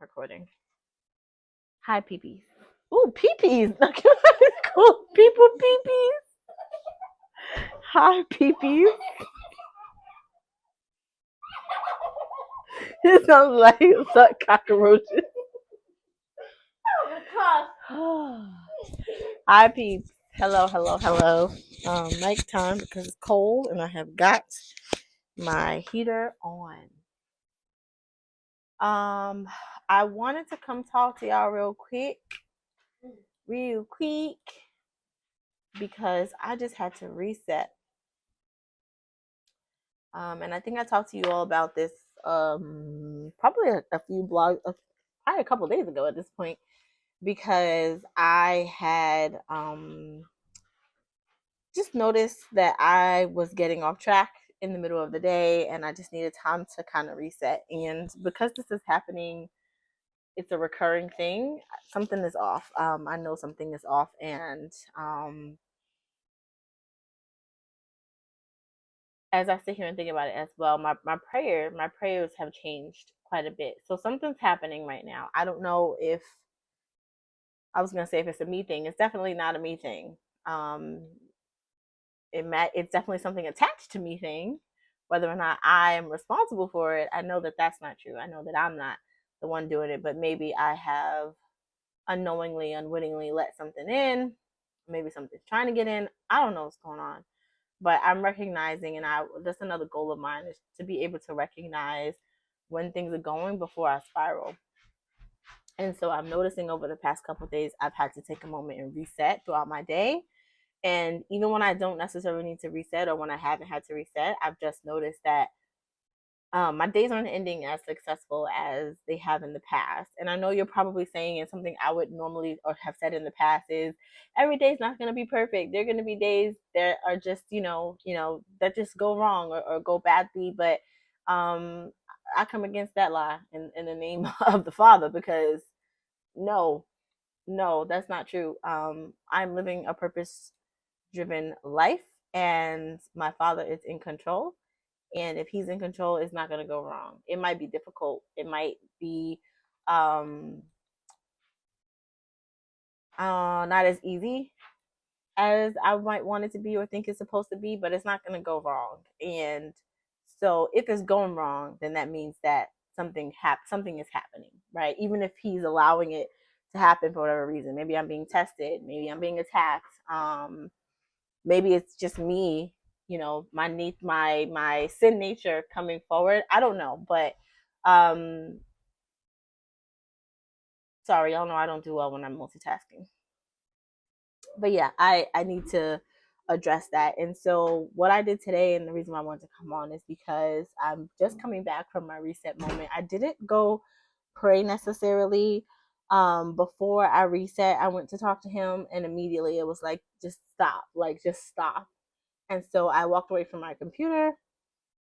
Recording. Hi, peepees. Ooh, peepees. Cool. People, peepees. Hi, peepees. It sounds like suck cockroaches. Hi, peeps. Hello, hello, hello. Night time because it's cold and I have got my heater on. I wanted to come talk to y'all real quick, because I just had to reset. And I think I talked to you all about this probably a few blogs, probably a couple days ago at this point, because I had just noticed that I was getting off track in the middle of the day and I just needed time to kind of reset. And because this is happening, it's a recurring thing, something is off. I know something is off, and as I sit here and think about it as well, my prayers have changed quite a bit. So something's happening right now. I don't know if I was gonna say if it's a me thing. It's definitely not a me thing. Um, it's definitely something attached to me thing. Whether or not I am responsible for it, I know that that's not true. I know that I'm not the one doing it, but maybe I have unknowingly, unwittingly let something in. Maybe something's trying to get in. I don't know what's going on, but I'm recognizing, and that's another goal of mine, is to be able to recognize when things are going before I spiral. And so I'm noticing over the past couple of days, I've had to take a moment and reset throughout my day. And even when I don't necessarily need to reset, or when I haven't had to reset, I've just noticed that my days aren't ending as successful as they have in the past. And I know you're probably saying, and something I would normally or have said in the past is, every day's not going to be perfect. There are going to be days that are just, that just go wrong, or go badly. But I come against that lie in the name of the Father, because no, that's not true. I'm living a purpose driven life, and my Father is in control. And if he's in control, it's not going to go wrong. It might be difficult. It might be not as easy as I might want it to be or think it's supposed to be, but it's not going to go wrong. And so if it's going wrong, then that means that something is happening, right? Even if he's allowing it to happen for whatever reason. Maybe I'm being tested. Maybe I'm being attacked. Maybe it's just me, my sin nature coming forward. I don't know, but sorry, y'all know I don't do well when I'm multitasking. But yeah, I need to address that. And so what I did today, and the reason why I wanted to come on, is because I'm just coming back from my reset moment. I didn't go pray necessarily. Before I reset, I went to talk to him, and immediately it was like, just stop. And so I walked away from my computer,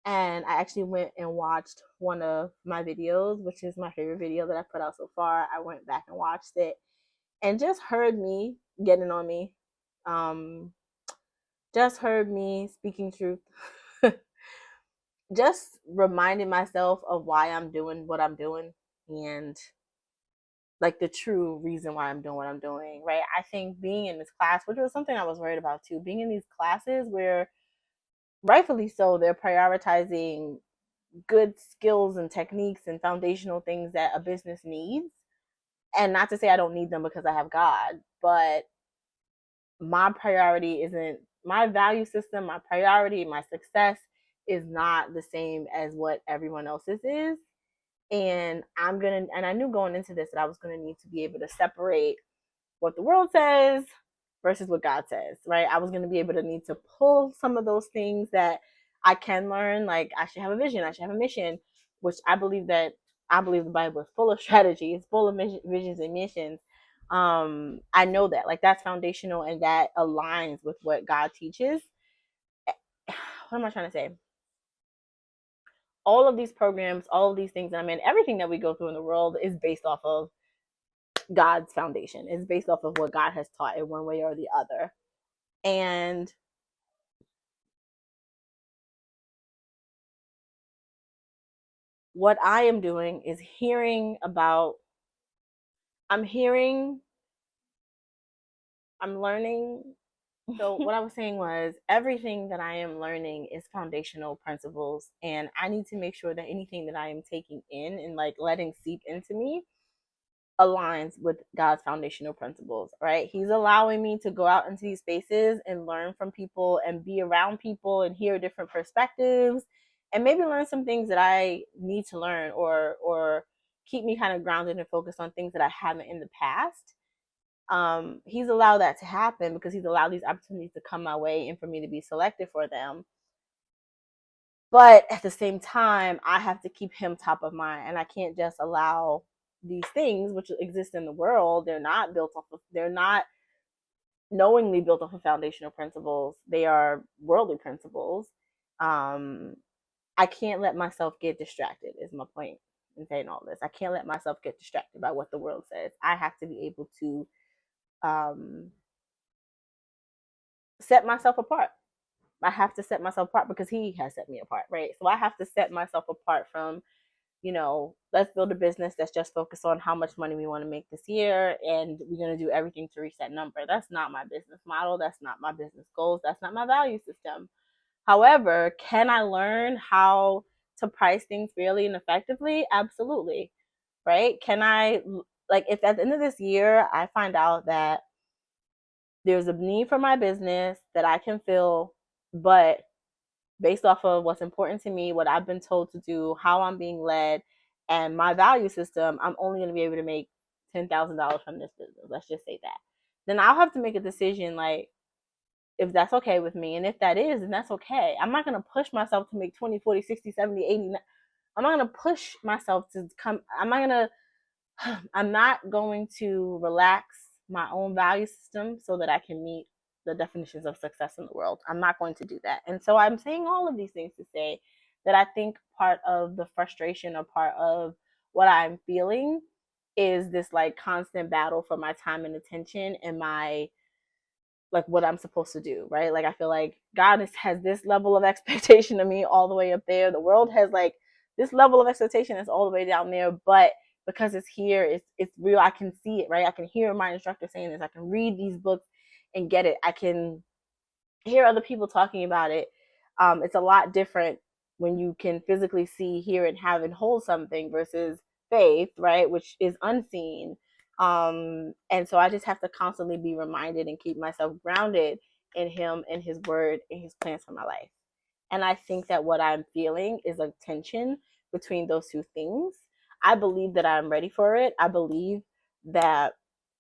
and I actually went and watched one of my videos, which is my favorite video that I put out so far. I went back and watched it and just heard me getting on me. Just heard me speaking truth. Just reminding myself of why I'm doing what I'm doing, and like the true reason why I'm doing what I'm doing, right? I think being in this class, which was something I was worried about too, being in these classes where rightfully so, they're prioritizing good skills and techniques and foundational things that a business needs. And not to say I don't need them because I have God, but my priority isn't my value system, my priority, my success is not the same as what everyone else's is. And I knew going into this that I was gonna need to be able to separate what the world says versus what God says, right? I was going to be able to need to pull some of those things that I can learn, like I should have a vision, I should have a mission, which I believe the Bible is full of strategy, it's full of visions and missions. I know that, like, that's foundational and that aligns with what God teaches. What am I trying to say? All of these programs, all of these things, I mean, everything that we go through in the world is based off of God's foundation. It's based off of what God has taught in one way or the other. And what I am doing is I'm hearing, I'm learning. So what I was saying was everything that I am learning is foundational principles, and I need to make sure that anything that I am taking in and like letting seep into me aligns with God's foundational principles, right? He's allowing me to go out into these spaces and learn from people and be around people and hear different perspectives and maybe learn some things that I need to learn, or keep me kind of grounded and focused on things that I haven't in the past. He's allowed that to happen because he's allowed these opportunities to come my way and for me to be selected for them. But at the same time, I have to keep him top of mind, and I can't just allow these things which exist in the world. They're not knowingly built off of foundational principles. They are worldly principles. Um, I can't let myself get distracted. Is my point in saying all this. I can't let myself get distracted by what the world says. I have to be able to um, set myself apart. I have to set myself apart because he has set me apart, right? So I have to set myself apart from, let's build a business that's just focused on how much money we want to make this year, and we're going to do everything to reach that number. That's not my business model. That's not my business goals. That's not my value system. However, can I learn how to price things fairly and effectively? Absolutely. Right? Can I, like, if at the end of this year I find out that there's a need for my business that I can fill, but based off of what's important to me, what I've been told to do, how I'm being led, and my value system, I'm only going to be able to make $10,000 from this business. Let's just say that. Then I'll have to make a decision, like, if that's okay with me. And if that is, then that's okay. I'm not going to push myself to make 20, 40, 60, 70, 80. I'm not going to push myself to come. I'm not going to relax my own value system so that I can meet the definitions of success in the world. I'm not going to do that. And so I'm saying all of these things to say that I think part of the frustration, or part of what I'm feeling, is this like constant battle for my time and attention and my, like, what I'm supposed to do, right? Like, I feel like God has this level of expectation of me all the way up there. The world has like this level of expectation that's all the way down there, but because it's here, it's real. I can see it, right? I can hear my instructor saying this. I can read these books and get it. I can hear other people talking about it. It's a lot different when you can physically see, hear, and have and hold something versus faith, right, which is unseen. And so I just have to constantly be reminded and keep myself grounded in him and his word and his plans for my life. And I think that what I'm feeling is a tension between those two things. I believe that I'm ready for it. I believe that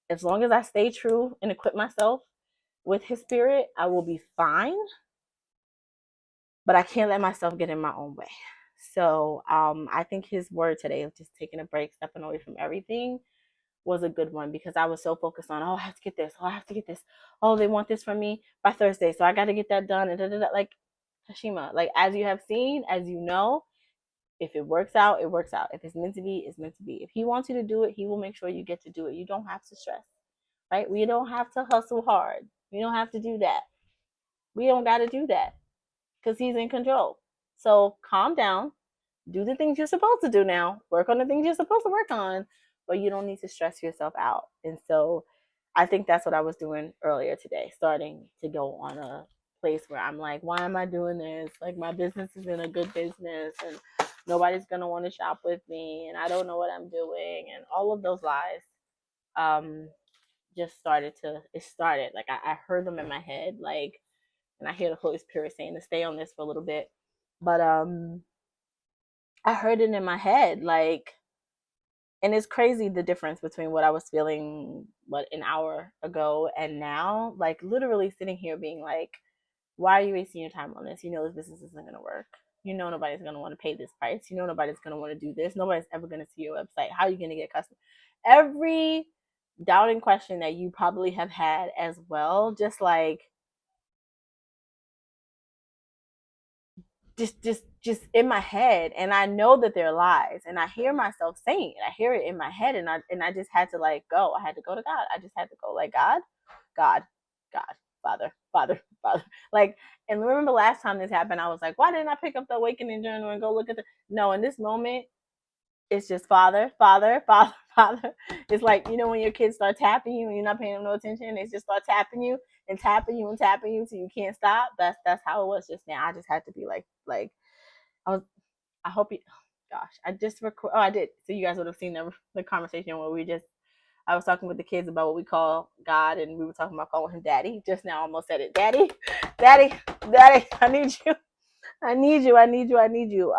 as long as I stay true and equip myself with his spirit, I will be fine. But I can't let myself get in my own way. So I think his word today of just taking a break, stepping away from everything, was a good one, because I was so focused on, oh, I have to get this. Oh, I have to get this. Oh, they want this from me by Thursday, so I got to get that done. And da, da, da. Like, Hashima, like, as you have seen, as you know, if it works out, it works out. If it's meant to be, it's meant to be. If he wants you to do it, he will make sure you get to do it. You don't have to stress, right? We don't have to hustle hard. We don't have to do that. We don't got to do that because he's in control. So calm down, do the things you're supposed to do now, work on the things you're supposed to work on, but you don't need to stress yourself out. And so I think that's what I was doing earlier today, starting to go on a place where I'm like, why am I doing this? Like, my business isn't a good business, and nobody's going to want to shop with me, and I don't know what I'm doing, and all of those lies. Um, just it started, like, I heard them in my head, like, and I hear the Holy Spirit saying to stay on this for a little bit. But I heard it in my head, like, and it's crazy the difference between what I was feeling an hour ago and now. Like, literally sitting here being like, why are you wasting your time on this? You know this business isn't gonna work. You know nobody's gonna want to pay this price. You know nobody's gonna want to do this. Nobody's ever gonna see your website. How are you gonna get customers? Every doubting question that you probably have had as well, just like, just in my head, and I know that they're lies, and I hear myself saying it. I hear it in my head, and I just had to, like, go. I had to go to God. I just had to go, like, God, God, God, Father, Father, Father. Like, and remember last time this happened, I was like, why didn't I pick up the awakening journal and go look at the, no, in this moment, It's just father, father, father, father. It's like, you know, when your kids start tapping you and you're not paying them no attention, they just start tapping you and tapping you and tapping you so you can't stop. That's how it was just now. I just had to be like I was. I hope you. Gosh, I just record. Oh, I did. So you guys would have seen the conversation where we just. I was talking with the kids about what we call God, and we were talking about calling him Daddy. Just now, I almost said it, Daddy, Daddy, Daddy. I need you. I need you. I need you. I need you.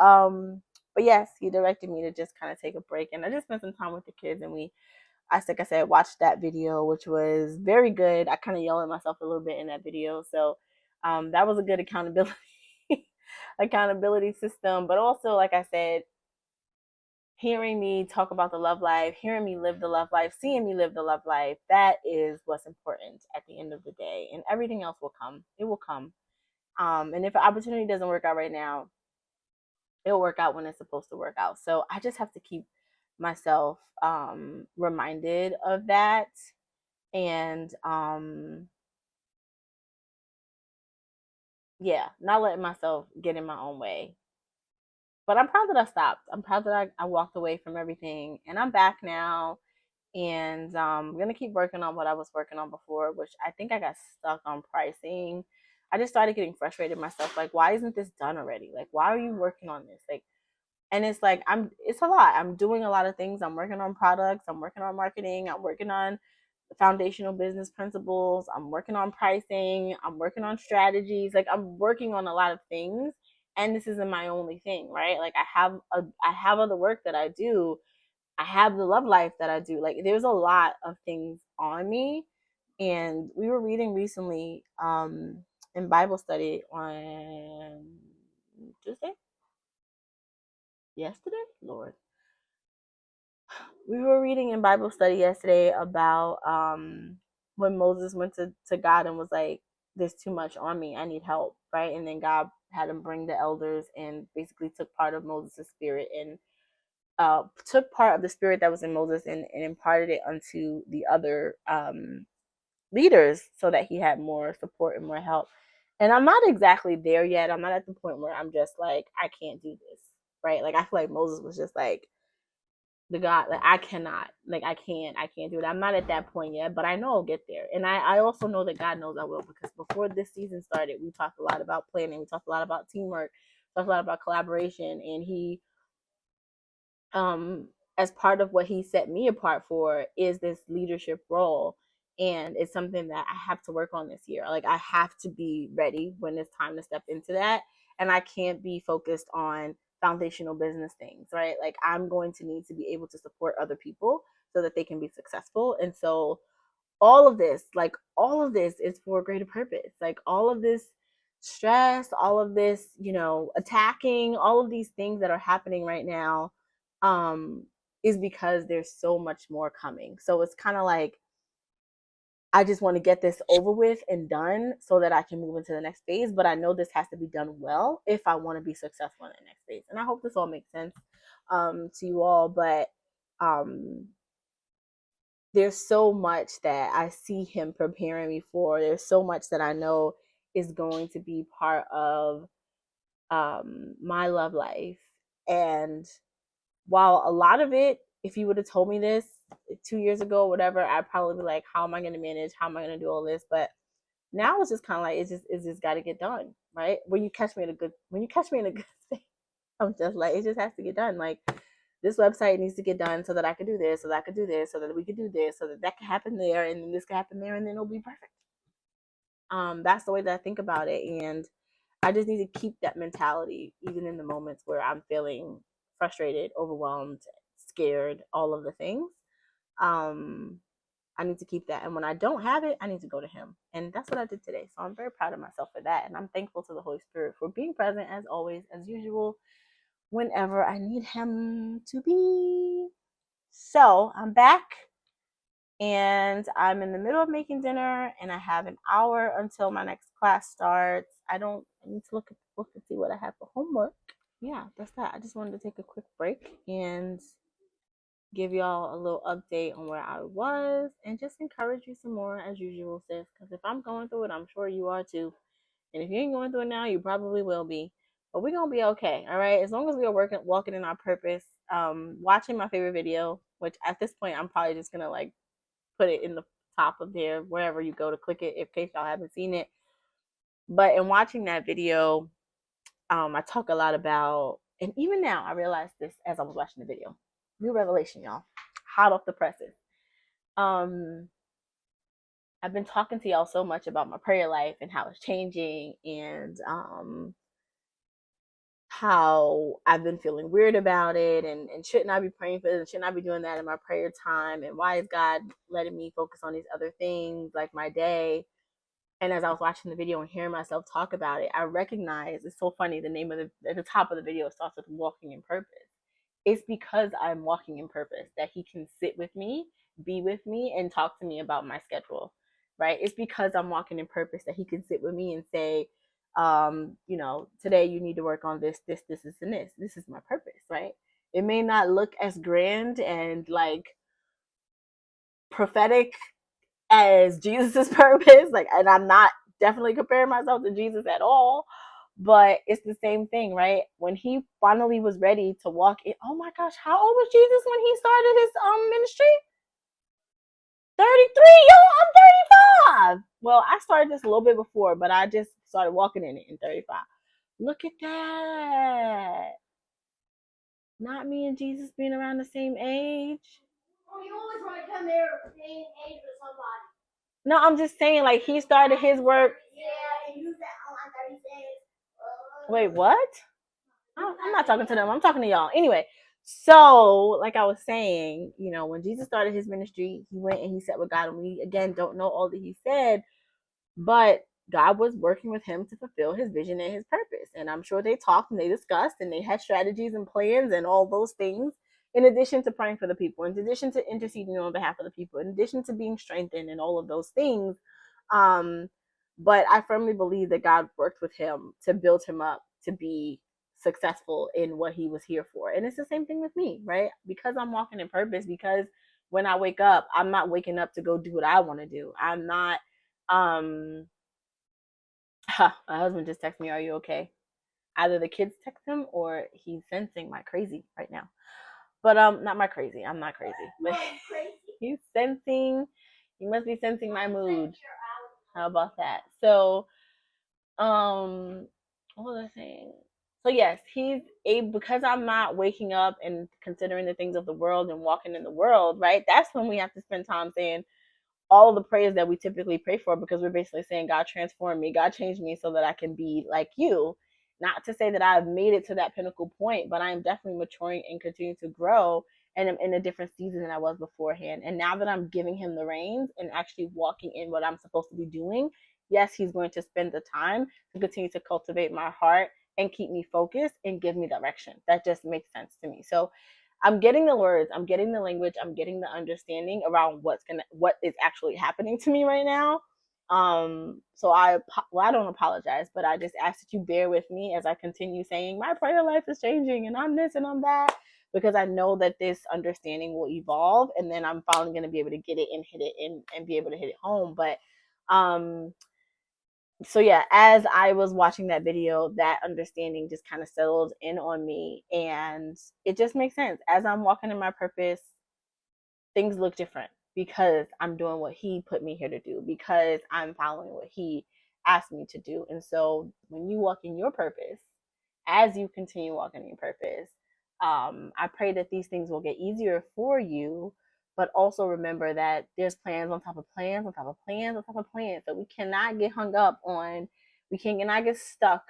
But yes, he directed me to just kind of take a break, and I just spent some time with the kids, and like I said, watched that video, which was very good. I kind of yelled at myself a little bit in that video, so that was a good accountability accountability system. But also, like I said, hearing me talk about the love life, hearing me live the love life, seeing me live the love life, that is what's important at the end of the day, and everything else will come. It will come. And if an opportunity doesn't work out right now, it'll work out when it's supposed to work out. So I just have to keep myself reminded of that, and yeah, not letting myself get in my own way. But I'm proud that I stopped. I'm proud that I walked away from everything, and I'm back now. And I'm gonna keep working on what I was working on before, which I think I got stuck on pricing. I just started getting frustrated myself. Like, why isn't this done already? Like, why are you working on this? Like, and it's like it's a lot. I'm doing a lot of things. I'm working on products. I'm working on marketing. I'm working on foundational business principles. I'm working on pricing. I'm working on strategies. Like, I'm working on a lot of things, and this isn't my only thing, right? Like, I have other work that I do. I have the love life that I do. Like, there's a lot of things on me. And we were reading recently in Bible study on Tuesday, yesterday, Lord. We were reading in Bible study yesterday about when Moses went to God and was like, there's too much on me. I need help, right? And then God had him bring the elders and basically took part of Moses' spirit and took part of the spirit that was in Moses and imparted it unto the other leaders so that he had more support and more help. And I'm not exactly there yet. I'm not at the point where I'm just like, I can't do this, right? Like, I feel like Moses was just like, the God, like, I cannot, like, I can't do it. I'm not at that point yet, but I know I'll get there. And I also know that God knows I will, because before this season started, we talked a lot about planning. We talked a lot about teamwork, talked a lot about collaboration. And he um as part of what he set me apart for is this leadership role, and it's something that I have to work on this year. Like, I have to be ready when it's time to step into that, and I can't be focused on foundational business things, right? Like, I'm going to need to be able to support other people so that they can be successful. And so all of this is for a greater purpose. Like, all of this stress, all of this, attacking, all of these things that are happening right now, um, is because there's so much more coming. So it's kind of like, I just want to get this over with and done so that I can move into the next phase. But I know this has to be done well if I want to be successful in the next phase. And I hope this all makes sense to you all. But um, there's so much that I see him preparing me for. There's so much that I know is going to be part of my love life. And while a lot of it, if you would have told me this 2 years ago, whatever, I'd probably be like, how am I going to manage? How am I going to do all this? But now it's just kind of like, it's just got to get done, right? When you catch me in a good state, I'm just like, it just has to get done. Like, this website needs to get done so that I could do this, so that I could do this, so that we could do this, so that that could happen there, and then this could happen there, and then it'll be perfect. That's the way that I think about it, and I just need to keep that mentality even in the moments where I'm feeling frustrated, overwhelmed, scared, all of the things. Um, I need to keep that, and when I don't have it, I need to go to Him, and that's what I did today. So I'm very proud of myself for that, and I'm thankful to the Holy Spirit for being present as always, as usual, whenever I need Him to be. So I'm back, and I'm in the middle of making dinner, and I have an hour until my next class starts. I need to look at the book and see what I have for homework. Yeah, that's that. I just wanted to take a quick break and give y'all a little update on where I was and just encourage you some more as usual, sis. Because if I'm going through it, I'm sure you are too. And if you ain't going through it now, you probably will be. but we're gonna be okay. All right, as long as we are walking in our purpose. Watching my favorite video, which at this point I'm probably just gonna like put it in the top of there wherever you go to click it, in case y'all haven't seen it. But in watching that video, I talk a lot about, and even now I realized this as I was watching the video. New revelation, y'all, hot off the presses. I've been talking to y'all so much about my prayer life and how it's changing, and how I've been feeling weird about it, and shouldn't I be praying for this? Shouldn't I be doing that in my prayer time? And why is God letting me focus on these other things like my day? And as I was watching the video and hearing myself talk about it, I recognized, it's so funny, the name of at the top of the video starts with walking in purpose. It's because I'm walking in purpose that he can sit with me, be with me, and talk to me about my schedule, right? It's because I'm walking in purpose that he can sit with me and say, today you need to work on this, and this. This is my purpose, right? It may not look as grand and like prophetic as Jesus's purpose, like, and I'm not definitely comparing myself to Jesus at all, but it's the same thing, right? When he finally was ready to walk in, oh my gosh, how old was Jesus when he started his ministry? 33. Yo, I'm 35. Well, I started this a little bit before, but I just started walking in it in 35. Look at that. Not me and Jesus being around the same age. Oh, you always want to come there the same age with somebody. No, I'm just saying, like, he started his work. Yeah, and you said, oh, I'm 36. Wait, what? I'm not talking to them. I'm talking to y'all. Anyway, so like I was saying, when Jesus started his ministry, he went and he sat with God, and we again don't know all that he said, but God was working with him to fulfill his vision and his purpose. And I'm sure they talked and they discussed and they had strategies and plans and all those things, in addition to praying for the people, in addition to interceding on behalf of the people, in addition to being strengthened and all of those things. But I firmly believe that God worked with him to build him up to be successful in what he was here for. And it's the same thing with me, right? Because I'm walking in purpose, because when I wake up, I'm not waking up to go do what I want to do. I'm not my husband just texted me, are you okay? Either the kids text him or he's sensing my crazy right now. But not my crazy. I'm not crazy. But he's sensing, he must be sensing my mood. How about that? So what was I saying? So yes, he's able, because I'm not waking up and considering the things of the world and walking in the world, right? That's when we have to spend time saying all of the prayers that we typically pray for, because we're basically saying, God transform me, God change me so that I can be like you. Not to say that I've made it to that pinnacle point, but I am definitely maturing and continuing to grow, and I'm in a different season than I was beforehand. And now that I'm giving him the reins and actually walking in what I'm supposed to be doing, yes, he's going to spend the time to continue to cultivate my heart and keep me focused and give me direction. That just makes sense to me. So I'm getting the words, I'm getting the language, I'm getting the understanding around what is actually happening to me right now. So I don't apologize, but I just ask that you bear with me as I continue saying my prayer life is changing and I'm this and I'm that, because I know that this understanding will evolve, and then I'm finally going to be able to get it and hit it and be able to hit it home. But so yeah, as I was watching that video, that understanding just kind of settled in on me, and it just makes sense. As I'm walking in my purpose, things look different because I'm doing what he put me here to do, because I'm following what he asked me to do. And so when you walk in your purpose, as you continue walking in your purpose, I pray that these things will get easier for you, but also remember that there's plans on top of plans on top of plans on top of plans. So we cannot get hung up on, we cannot get stuck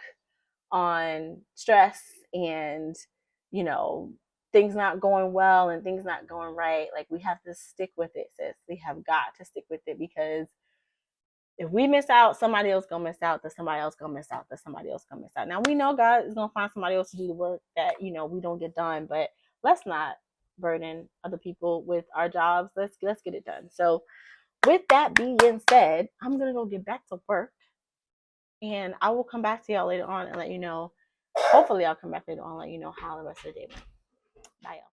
on stress and, you know, things not going well and things not going right. Like, we have to stick with it, sis. We have got to stick with it, because if we miss out, somebody else gonna miss out, that somebody else gonna miss out, that somebody else gonna miss out. Now we know God is gonna find somebody else to do the work that, we don't get done, but let's not burden other people with our jobs. Let's get it done. So with that being said, I'm gonna go get back to work, and I will come back to y'all later on and let you know. Hopefully I'll come back later on and let you know how the rest of the day went. Bye, y'all.